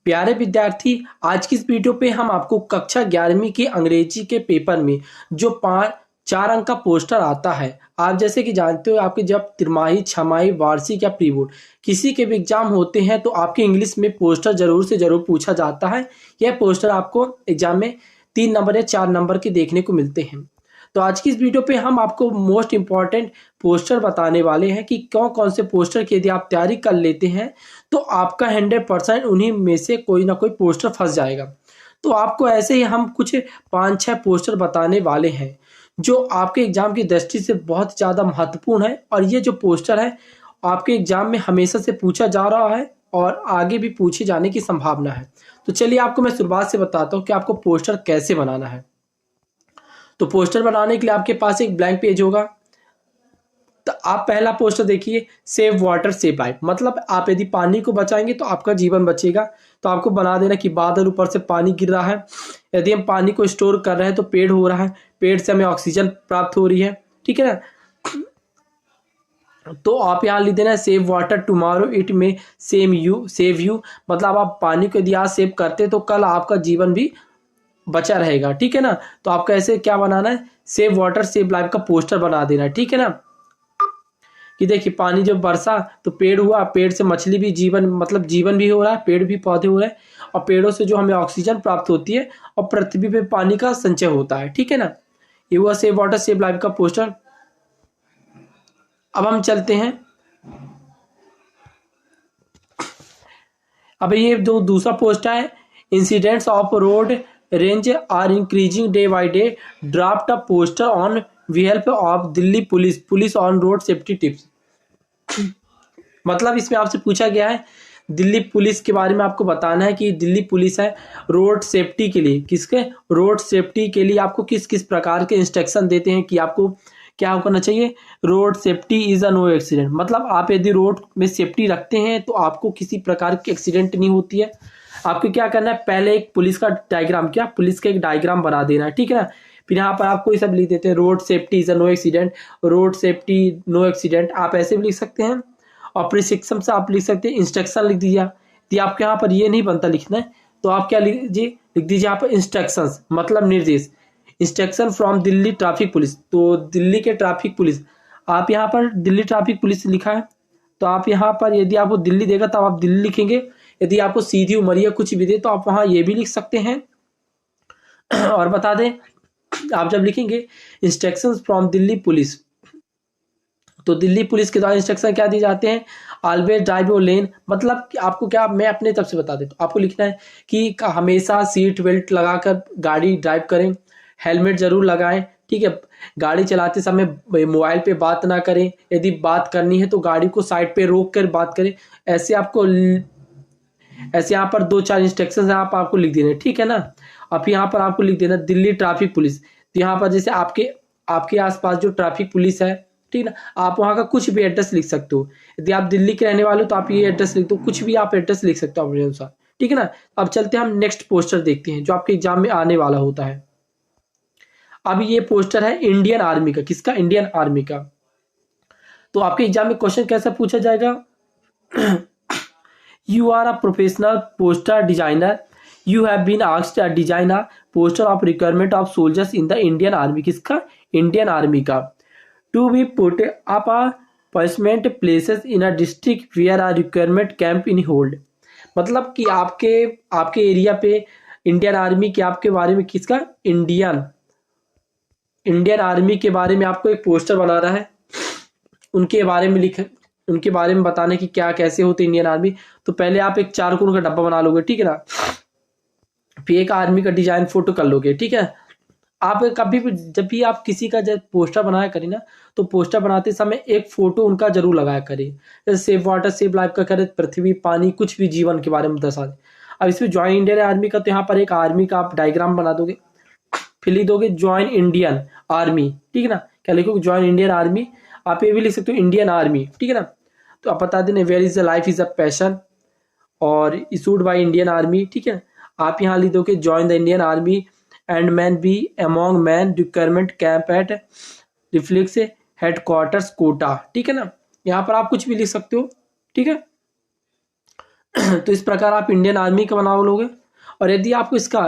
प्यारे विद्यार्थी, आज की इस वीडियो पे हम आपको कक्षा 11वीं के अंग्रेजी के पेपर में जो 4 अंक का पोस्टर आता है, आप जैसे कि जानते हो आपके जब तिमाही, छमाही, वार्षिक या प्री बोर्ड किसी के भी एग्जाम होते हैं तो आपके इंग्लिश में पोस्टर जरूर से जरूर पूछा जाता है। यह पोस्टर आपको एग्जाम में 3 नंबर या 4 नंबर के देखने को मिलते हैं। तो आज की इस वीडियो पे हम आपको मोस्ट इम्पॉर्टेंट पोस्टर बताने वाले हैं कि कौन कौन से पोस्टर की यदि आप तैयारी कर लेते हैं तो आपका 100% उन्हीं में से कोई ना कोई पोस्टर फंस जाएगा। तो आपको ऐसे ही हम कुछ 5-6 पोस्टर बताने वाले हैं जो आपके एग्जाम की दृष्टि से बहुत ज़्यादा महत्वपूर्ण है, और ये जो पोस्टर है आपके एग्जाम में हमेशा से पूछा जा रहा है और आगे भी पूछे जाने की संभावना है। तो चलिए आपको मैं शुरुआत से बताता हूँ कि आपको पोस्टर कैसे बनाना है। तो पोस्टर बनाने के लिए आपके पास एक ब्लैंक पेज होगा। तो आप पहला पोस्टर देखिए, सेव वाटर सेव लाइफ, मतलब आप यदि पानी को बचाएंगे तो आपका जीवन बचेगा। तो आपको बना देना कि बादल ऊपर से पानी गिर रहा है, यदि हम पानी को स्टोर कर रहे हैं तो पेड़ हो रहा है, पेड़ से हमें ऑक्सीजन प्राप्त हो रही है, ठीक है ना। तो आप यहाँ लिख देना सेव वाटर टुमारो इट में सेव यू, मतलब आप पानी को यदि आज सेव करते तो कल आपका जीवन भी बचा रहेगा, ठीक है ना। तो आपको ऐसे क्या बनाना है, सेव वाटर सेव लाइफ का पोस्टर बना देना है, ठीक है ना। कि देखिए पानी जब बरसा तो पेड़ हुआ, पेड़ से मछली भी जीवन, मतलब जीवन भी हो रहा है, पेड़ भी पौधे हो रहे हैं, और पेड़ों से जो हमें ऑक्सीजन प्राप्त होती है और पृथ्वी पे पानी का संचय होता है, ठीक है ना। ये हुआ सेव वाटर सेव लाइफ का पोस्टर। अब हम चलते हैं, अब ये जो दूसरा पोस्टर है, incidents of road rage are increasing day by day, draft a poster on help of Delhi police on road safety tips. मतलब इसमें आपसे पूछा गया है दिल्ली पुलिस के बारे में, आपको बताना है कि दिल्ली पुलिस है रोड सेफ्टी के लिए, किसके रोड सेफ्टी के लिए आपको किस किस प्रकार के इंस्ट्रक्शन देते हैं कि आपको क्या करना चाहिए। Road safety is a no accident, मतलब आप यदि रोड में सेफ्टी रखते हैं तो आपको किसी प्रकार की एक्सीडेंट नहीं होती है। आपको क्या करना है, पहले एक पुलिस का डायग्राम, क्या पुलिस का एक डायग्राम बना देना है, ठीक है ना। फिर यहाँ पर आप कोई सब लिख देते हैं road safety is a no accident, road safety no accident, आप ऐसे भी लिख सकते हैं। और प्रिस्क्रिप्शन से आप लिख सकते हैं इंस्ट्रक्शन लिख दीजिए। यदि आपके यहाँ पर ये नहीं बनता लिखना है तो आप क्या लिख दीजिए यहाँ पर इंस्ट्रक्शंस, मतलब निर्देश, instruction from Delhi traffic police. तो दिल्ली के ट्रैफिक पुलिस, आप यहाँ पर दिल्ली ट्रैफिक पुलिस लिखा है तो आप यहाँ पर यदि आपको दिल्ली देगा तब आप दिल्ली लिखेंगे, यदि आपको सीधी उमरिया कुछ भी दे तो आप वहाँ ये भी लिख सकते हैं। और बता दें, आप जब लिखेंगे इंस्ट्रक्शंस फ्रॉम दिल्ली पुलिस, तो दिल्ली पुलिस के द्वारा इंस्ट्रक्शन क्या दिए जाते हैं, ऑलवेज ड्राइव योर लेन, मतलब कि आपको क्या, मैं अपने तरफ से बता देता हूँ, आपको लिखना है कि हमेशा सीट बेल्ट लगाकर गाड़ी ड्राइव करें, हेलमेट जरूर लगाएं, ठीक है। गाड़ी चलाते समय मोबाइल पे बात ना करें, यदि बात करनी है तो गाड़ी को साइड पे रोक कर बात करें। ऐसे आपको ऐसे यहाँ पर 2-4 इंस्ट्रक्शन आपको लिख देने, ठीक है ना। अब यहाँ पर आपको लिख देना दिल्ली ट्रैफिक पुलिस, तो यहाँ पर जैसे आपके आपके आसपास जो ट्रैफिक पुलिस है, ठीक ना, आप वहाँ का कुछ भी एड्रेस लिख सकते हो। यदि आप दिल्ली के रहने वाले हो तो आप ये एड्रेस लिख दो, कुछ भी आप एड्रेस लिख सकते हो अपने अनुसार, ठीक है ना। अब चलते हैं हम नेक्स्ट पोस्टर देखते हैं जो आपके एग्जाम में आने वाला होता है। अब ये पोस्टर है इंडियन आर्मी का, किसका, इंडियन आर्मी का। तो आपके एग्जाम में क्वेश्चन कैसा पूछा जाएगा, you are a professional poster designer, you have been asked to design a poster of requirement of soldiers in the Indian Army, किसका, इंडियन आर्मी का, to be put up a punishment places in a district where a requirement camp in hold, मतलब कि आपके आपके area पे Indian army के आपके बारे में, किसका, इंडियन इंडियन आर्मी के बारे में आपको एक पोस्टर बनाना है, उनके बारे में उनके बारे में बताने की क्या कैसे होते इंडियन आर्मी। तो पहले आप एक 4 कोण का डब्बा बना लोगे, ठीक है ना, फिर एक आर्मी का डिजाइन फोटो कर लोगे, ठीक है। आप कभी भी जब भी आप किसी का जब पोस्टर बनाया करें ना, तो पोस्टर बनाते समय एक फोटो उनका जरूर लगाया करें, जैसे सेव वाटर सेव लाइफ का करें, पृथ्वी पानी कुछ भी जीवन के बारे में दर्शा दें। अब इसमें ज्वाइन इंडियन आर्मी का, तो यहाँ पर एक आर्मी का आप डायग्राम बना दोगे, फिर लिख दोगे ज्वाइन इंडियन आर्मी, ठीक है ना। क्या लिखोगे, ज्वाइन इंडियन आर्मी, आप ये भी लिख सकते हो इंडियन आर्मी, ठीक है ना। तो आप बता देना where is the life is a passion और इशूड बाय इंडियन आर्मी, ठीक है। आप यहाँ लिख दोगे join the Indian Army and man be among man requirement camp at reflex headquarters Kota, ठीक है ना। यहाँ पर आप कुछ भी लिख सकते हो, ठीक है। तो इस प्रकार आप इंडियन आर्मी का बना लोगे। और यदि आपको इसका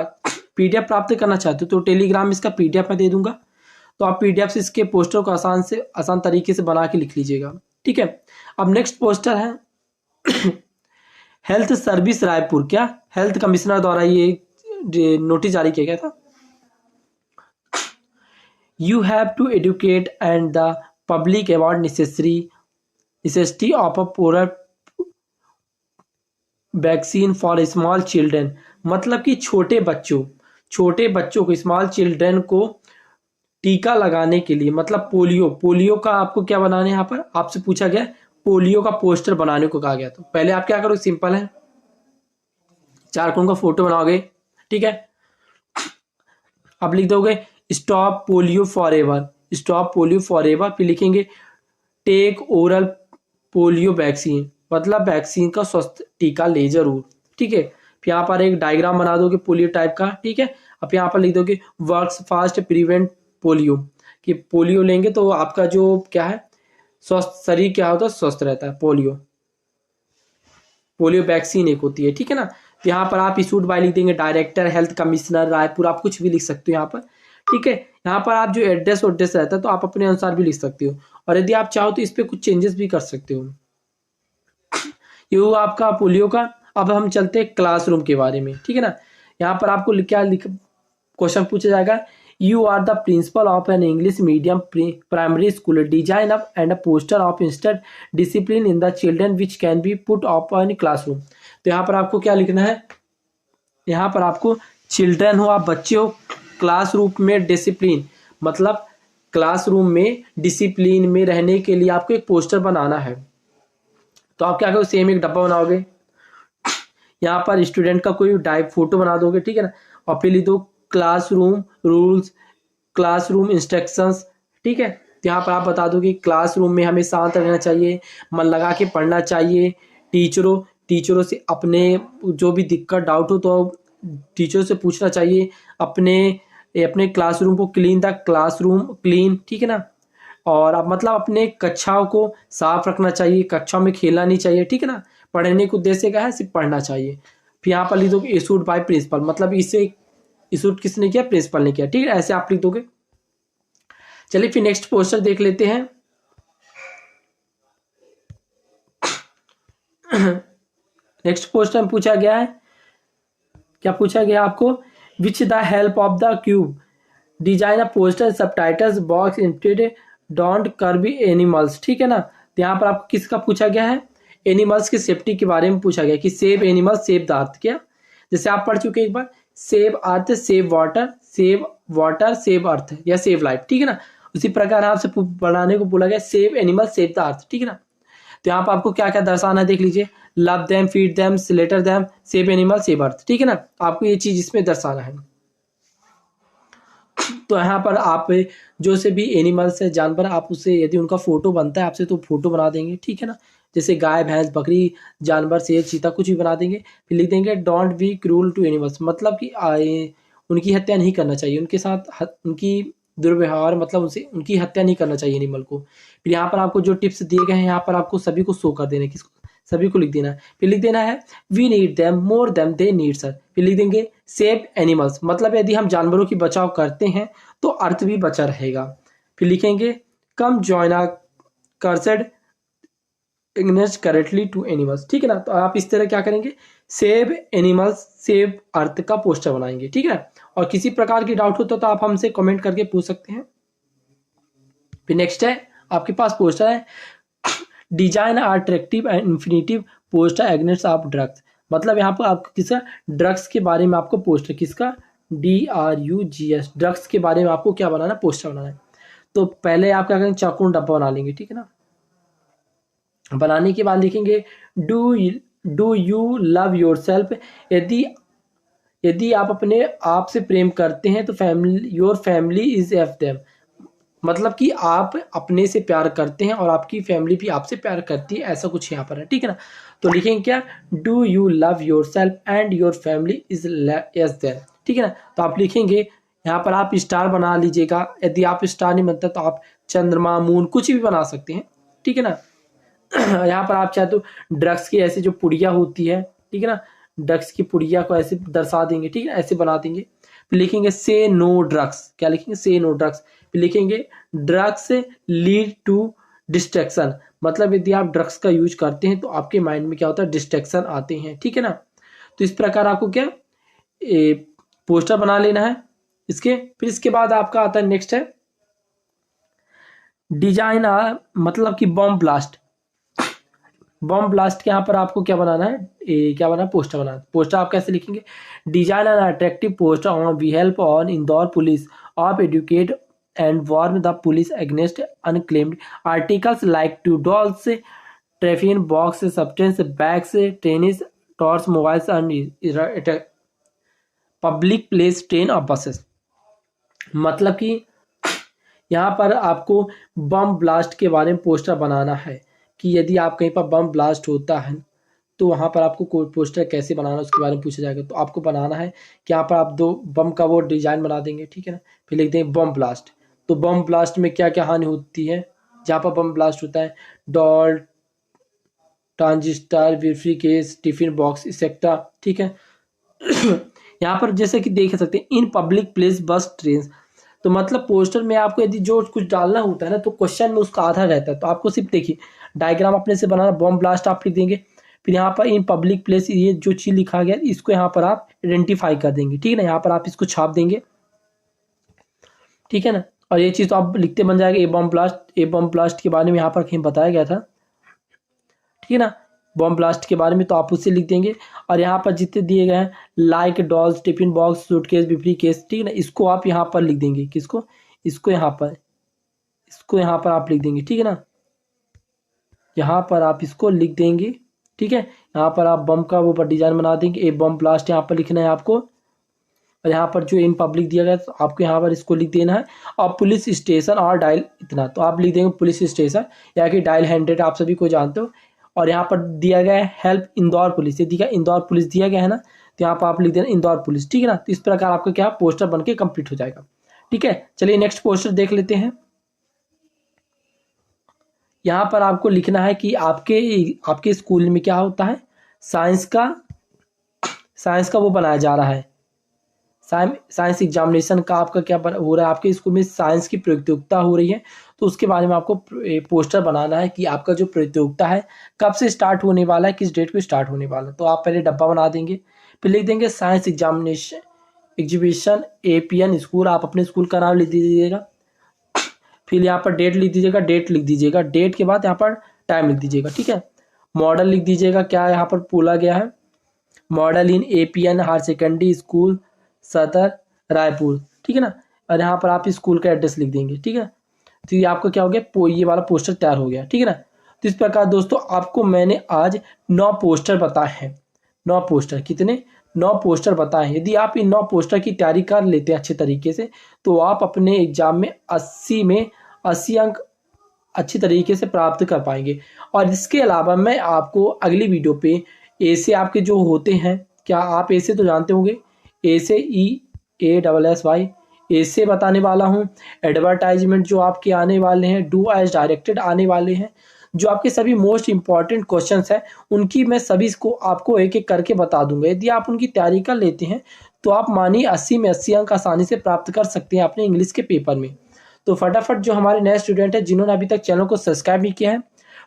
पीडीएफ प्राप्त करना चाहते हो तो टेलीग्राम में इसका पीडीएफ मैं दे दूंगा, तो आप पीडीएफ से इसके पोस्टर को आसान तरीके से बना के लिख लीजिएगा, ठीक है। अब नेक्स्ट पोस्टर है हेल्थ सर्विस रायपुर, क्या हेल्थ कमिश्नर द्वारा ये नोटिस जारी किया गया था। You have to educate and the public about necessity of a polio vaccine for small children, मतलब कि छोटे बच्चों को स्मॉल चिल्ड्रन को टीका लगाने के लिए, मतलब पोलियो का आपको क्या बनाना है, यहाँ पर आपसे पूछा गया पोलियो का पोस्टर बनाने को कहा गया। तो पहले आप क्या करोगे, सिंपल है, 4 कोण का फोटो बनाओगे, ठीक है। आप लिख दोगे स्टॉप पोलियो फॉर एवर, फिर लिखेंगे टेक ओरल पोलियो वैक्सीन, मतलब वैक्सीन का स्वस्थ टीका ले जरूर, ठीक है। फिर यहाँ पर एक डायग्राम बना दोगे पोलियो टाइप का, ठीक है। अब यहाँ पर लिख दोगे वर्क्स फास्ट प्रिवेंट पोलियो, कि पोलियो लेंगे तो आपका जो क्या है स्वस्थ शरीर क्या होता है, स्वस्थ रहता है। पोलियो वैक्सीन एक होती है, ठीक है ना। तो यहाँ पर आप इशूड बाय लिख देंगे डायरेक्टर हेल्थ कमिश्नर रायपुर, आप कुछ भी लिख सकते हो यहाँ पर, ठीक है। यहाँ पर आप जो एड्रेस रहता है तो आप अपने अनुसार भी लिख सकते हो, और यदि आप चाहो तो इस पर कुछ चेंजेस भी कर सकते हो। ये हुआ आपका पोलियो का। अब हम चलते हैं क्लासरूम के बारे में, ठीक है ना। यहाँ पर आपको क्या क्वेश्चन पूछा जाएगा, you are the principal of an English medium primary school, design up and a poster of instead discipline in the children which can be put off in classroom. तो यहाँ पर आपको क्या लिखना है, यहाँ पर आपको चिल्ड्रन हो, आप बच्चे हो, क्लासरूम में डिसिप्लिन, मतलब क्लासरूम में डिसिप्लिन में रहने के लिए आपको एक पोस्टर बनाना है। तो आप क्या करोगे, सेम एक डब्बा बनाओगे, यहाँ पर स्टूडेंट का कोई फोटो बना दोगे, ठीक है ना, और फिर लिख दो क्लासरूम रूल्स, क्लासरूम इंस्ट्रक्शंस, ठीक है। तो यहाँ पर आप बता दो कि क्लासरूम में हमें शांत रहना चाहिए, मन लगा के पढ़ना चाहिए, टीचरों से अपने जो भी दिक्कत डाउट हो तो टीचरों से पूछना चाहिए, अपने क्लासरूम को क्लीन, ठीक है ना। और अब मतलब अपने कक्षाओं को साफ रखना चाहिए, कक्षाओं में खेलना नहीं चाहिए, ठीक है ना। पढ़ने के उद्देश्य क्या है, सिर्फ पढ़ना चाहिए। फिर यहाँ पर लिख दोगे इशूड बाय प्रिंसिपल, मतलब इसे इशूड किसने किया, प्रिंसिपल ने किया, ठीक है। ऐसे आप लिख दोगे। चलिए फिर नेक्स्ट पोस्टर देख लेते हैं। नेक्स्ट पोस्टर में पूछा गया है, क्या पूछा गया आपको, which the help of the cube design a poster subtitles box intend don't कर्बी एनिमल्स, ठीक है ना। तो यहाँ पर आपको किसका पूछा गया है, एनिमल्स की सेफ्टी के बारे में पूछा गया कि save animal save the earth, क्या जैसे आप पढ़ चुके एक बार, save earth save water save earth या सेव लाइफ, ठीक है ना। उसी प्रकार आपसे बनाने को बोला गया सेव एनिमल सेव द अर्थ, ठीक है ना। तो यहाँ पर आपको क्या क्या दर्शाना है देख लीजिए, love them, feed them, Slater them, save animal save earth, ठीक है ना। आपको ये चीज इसमें दर्शाना है। तो यहाँ पर आप जो से भी एनिमल्स है, जानवर, आप उससे यदि उनका फोटो बनता है आपसे तो फोटो बना देंगे, ठीक है ना। जैसे गाय भैंस बकरी जानवर शेर चीता कुछ भी बना देंगे। फिर लिख देंगे don't be cruel to animals, मतलब कि उनकी हत्या नहीं करना चाहिए, उनके साथ उनकी दुर्व्यवहार, मतलब उनकी हत्या नहीं करना चाहिए एनिमल को। फिर यहाँ पर आपको जो टिप्स दिए गए हैं यहाँ पर आपको सभी को शो कर देना, किसको, सभी को लिख देना है। फिर लिख देना है we need them more them they need sir. फिर लिख देंगे सेव एनिमल्स, मतलब यदि हम जानवरों की बचाव करते हैं तो अर्थ भी बचा रहेगा। फिर लिखेंगे कम जॉइन अ कर्सेड इग्नेस करेक्टली टू एनिमल्स, ठीक है ना। तो आप इस तरह क्या करेंगे, सेव एनिमल्स सेव अर्थ का पोस्टर बनाएंगे, ठीक है। और किसी प्रकार की डाउट हो तो आप हमसे कमेंट करके पूछ सकते हैं। फिर नेक्स्ट है आपके पास पोस्टर है design attractive and infinitive poster against of drugs, मतलब यहाँ पर आपको किसका, ड्रग्स के बारे में आपको पोस्टर, किसका, DRUGS, ड्रग्स के बारे में आपको क्या बनाना है, पोस्टर बनाना है। तो पहले आप क्या करेंगे, चाकू डब्बा बना लेंगे, ठीक है ना। बनाने के बाद लिखेंगे डू यू लव योरसेल्फ, यदि आप अपने आप से प्रेम करते हैं तो your family is F them, मतलब कि आप अपने से प्यार करते हैं और आपकी फैमिली भी आपसे प्यार करती है, ऐसा कुछ यहाँ पर है, ठीक है ना। तो लिखेंगे क्या, do you love yourself and your family is S them, ठीक है ना। तो आप लिखेंगे यहाँ पर आप स्टार बना लीजिएगा, यदि आप स्टार नहीं बनता तो आप चंद्रमा मून कुछ भी बना सकते हैं, ठीक है ना। यहाँ पर आप चाहे तो ड्रग्स की ऐसी जो पुड़िया होती है ठीक है ना, ड्रग्स की पुड़िया को ऐसे दर्शा देंगे, ठीक है, ऐसे बना देंगे। फिर लिखेंगे से नो ड्रग्स, क्या लिखेंगे, से नो ड्रग्स। फिर लिखेंगे ड्रग्स लीड टू डिस्ट्रैक्शन, मतलब यदि आप ड्रग्स का यूज करते हैं तो आपके माइंड में क्या होता है, डिस्ट्रैक्शन आते हैं, ठीक है ना। तो इस प्रकार आपको क्या पोस्टर बना लेना है इसके। फिर इसके बाद आपका आता है नेक्स्ट है डिजाइन, मतलब कि बम ब्लास्ट। बम ब्लास्ट के यहाँ पर आपको क्या बनाना है, क्या बनाना है, पोस्टर बनाना है। पोस्टर आप कैसे लिखेंगे, design an attractive poster on we help on Indore police of educate and warn the police against unclaimed articles like to dolls, tiffin box, substance bags, tennis torch, mobiles and public place, train और buses. मतलब कि यहाँ पर आपको bomb blast के बारे में poster बनाना है कि यदि आप कहीं पर बम ब्लास्ट होता है तो वहाँ पर आपको कोई पोस्टर कैसे बनाना है उसके बारे में पूछा जाएगा। तो आपको बनाना है कि यहाँ पर आप 2 बम का वो डिजाइन बना देंगे, ठीक है ना। फिर लिख देंगे बम ब्लास्ट। तो बम ब्लास्ट में क्या क्या हानि होती है, जहाँ पर बम ब्लास्ट होता है, doll, transistor, briefcase, tiffin box etcetera, ठीक है। यहाँ पर जैसे कि देख सकते हैं इन पब्लिक प्लेस, बस, ट्रेन। तो मतलब पोस्टर में आपको यदि जो कुछ डालना होता है ना तो क्वेश्चन में उसका आधा रहता है। तो आपको सिर्फ देखिए डायग्राम अपने से बनाना, बम ब्लास्ट आप लिख देंगे। फिर यहाँ पर इन पब्लिक प्लेस, ये जो चीज लिखा गया इसको यहाँ पर आप आइडेंटिफाई कर देंगे, ठीक है ना। यहाँ पर आप इसको छाप देंगे, ठीक है ना। और ये चीज तो आप लिखते बन जाएगा, ए बम ब्लास्ट के बारे में यहाँ पर कहीं बताया गया था, ठीक है ना, बम ब्लास्ट के बारे में। तो आप उससे लिख देंगे। और यहाँ पर जितने दिए गए हैं like dolls, tiffin box, suitcase, briefcase, ठीक है ना, इसको आप यहाँ पर लिख देंगे। किसको, इसको यहाँ पर, इसको यहाँ पर आप लिख देंगे, ठीक है ना। यहाँ पर आप इसको लिख देंगे, ठीक है। यहाँ पर आप बम का वो डिजाइन बना देंगे, ए बम ब्लास्ट यहाँ पर लिखना है आपको। और यहाँ पर जो इन पब्लिक दिया गया तो आपको यहाँ पर इसको लिख देना है। और पुलिस स्टेशन और डायल इतना, तो आप लिख देंगे पुलिस स्टेशन, या कि डायल 100 आप सभी को जानते हो। और यहाँ पर दिया गया है हेल्प इंदौर पुलिस, ये दिया इंदौर पुलिस दिया गया है ना, तो यहाँ पर आप लिख देना इंदौर पुलिस, ठीक है ना। तो इस प्रकार आपका क्या पोस्टर बन के कंप्लीट हो जाएगा, ठीक है। चलिए नेक्स्ट पोस्टर देख लेते हैं। यहाँ पर आपको लिखना है कि आपके आपके स्कूल में क्या होता है, साइंस का वो बनाया जा रहा है, साइंस एग्जामिनेशन का आपका क्या हो रहा है, आपके स्कूल में साइंस की प्रतियोगिता हो रही है। तो उसके बारे में आपको पोस्टर बनाना है कि आपका जो प्रतियोगिता है कब से स्टार्ट होने वाला है, किस डेट को स्टार्ट होने वाला है। तो आप पहले डब्बा बना देंगे, फिर लिख देंगे science examination exhibition APN school, आप अपने स्कूल का नाम लिख दीजिएगा। फिर यहाँ पर डेट लिख दीजिएगा, डेट लिख दीजिएगा, डेट के बाद यहाँ पर टाइम लिख दीजिएगा, ठीक है। मॉडल लिख दीजिएगा, क्या यहाँ पर बोला गया है, मॉडल इन APN हायर सेकेंडरी स्कूल सदर रायपुर, ठीक है ना। और यहाँ पर आप स्कूल का एड्रेस लिख देंगे, ठीक है। तो ये आपका क्या हो गया, ये वाला पोस्टर तैयार हो गया, ठीक है ना। तो इस प्रकार दोस्तों आपको मैंने आज 9 पोस्टर बताए हैं। 9 पोस्टर, कितने, 9 पोस्टर बताए हैं। यदि आप इन 9 पोस्टर की तैयारी कर लेते हैं अच्छे तरीके से तो आप अपने एग्जाम में 80 अंक अच्छी तरीके से प्राप्त कर पाएंगे। और इसके अलावा मैं आपको अगली वीडियो पे ऐसे आपके जो होते हैं, क्या आप ऐसे तो जानते होंगे, ऐसे EASSY ऐसे बताने वाला हूँ। एडवर्टाइजमेंट जो आपके आने वाले हैं, डू एज डायरेक्टेड आने वाले हैं, जो आपके सभी मोस्ट इंपॉर्टेंट क्वेश्चंस हैं उनकी मैं सभी को आपको एक एक करके बता दूंगा। यदि आप उनकी तैयारी कर लेते हैं तो आप मानिए 80 में 80 अंक आसानी से प्राप्त कर सकते हैं अपने इंग्लिश के पेपर में। तो फटाफट जो हमारे नए स्टूडेंट हैं जिन्होंने अभी तक चैनल को सब्सक्राइब नहीं किया है,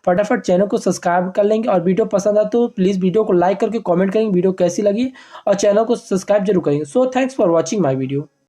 फटाफट चैनल को सब्सक्राइब कर लेंगे। और वीडियो पसंद आए तो प्लीज़ वीडियो को लाइक करके कमेंट करेंगे वीडियो कैसी लगी, और चैनल को सब्सक्राइब जरूर करेंगे। So thanks for watching my video.